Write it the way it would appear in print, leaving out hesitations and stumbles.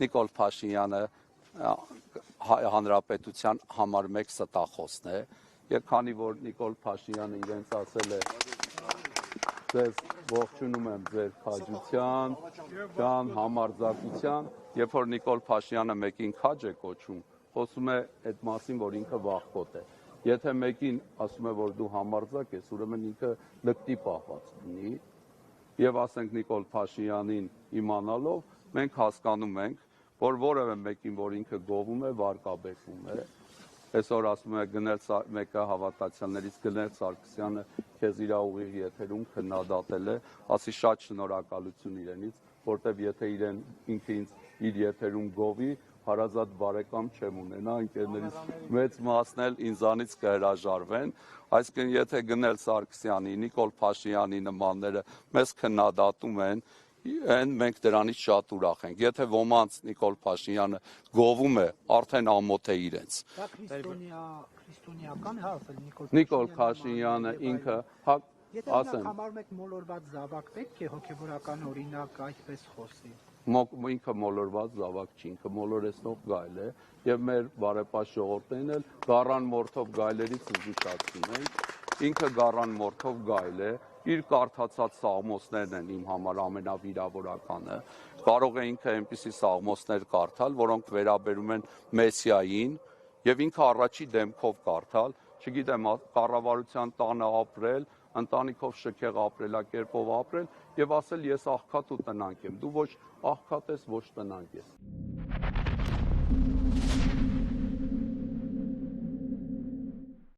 Նիկոլ Փաշինյանը հանրապետության համար մեկ ստախոսն է, եւ քանի որ Նիկոլ Փաշինյանը իրենց ասել է ձեզ ողջունում եմ ձեր քաջության, ջան, համարձակության, երբ որ Նիկոլ Փաշինյանը մեկին քաջ է կոչում, խոսում է այդ մասին, որ ինքը վախկոտ է։ Եթե մեկին ասում է, որ դու համարձակ ես, ուրեմն ինքը լկտի պահված ունի, եւ ասենք Նիկոլ Փաշինյանին իմանալով, մենք հասկանում ենք, որ որևէ մեկին, որ ինքը գովում է, վարկաբեկում է։ Այսօր ասում է մեկը հավատացյալներից Գնել Սարգսյանը քեզ իր ուղիղ եթերում քննադատել է, ասի շատ շնորհակալություն իրենից, որտեվ եթե ինքը ինձ իր եթերում գովի, հարազատ բարեկամ չեմ ունենա, ընկերներից մեծ մասն էլ ինձանից կհրաժարվեն, այսինքն եթե Գնել Սարգսյանի, Նիկոլ Փաշինյանի նմանները մեզ քննադատում են, մենք դրանից շատ ուրախ ենք։ Եթե ոմանց Նիկոլ Փաշինյանը գովում է, արդեն ամոթ է իրենց։ Դա քրիստոնեական է ասել Նիկոլ Փաշինյանը ինքը Եթե նա համարում եք մոլորված զավակ, պետք է հոգևորական օրինակ այդպես խոսի։ Ինքը մոլորված զավակ չի, ինքը մոլորեցնող գայլ է, եւ մեր բարեպաշտ ժողովրդին էլ գառան մորթով գայլերից զգուշացնում ենք, ինքը գառան մորթով գայլ է, իր կարդացած սաղմոսներն են իմ համար ամենավիրավորականը, կարող է ինքը այնպիսի սաղմոսներ կարդալ, որոնք վերաբերում են Մեսիային, եւ ինքը առաջի դեմքով կարդալ, չգիտեմ, կառավարության տանը ապրել, ընտանիքով շքեղ ապրելակերպով ապրել եւ ասել ես աղքատ ու տնանկ եմ, դու ոչ աղքատ ես, ոչ տնանկ ես։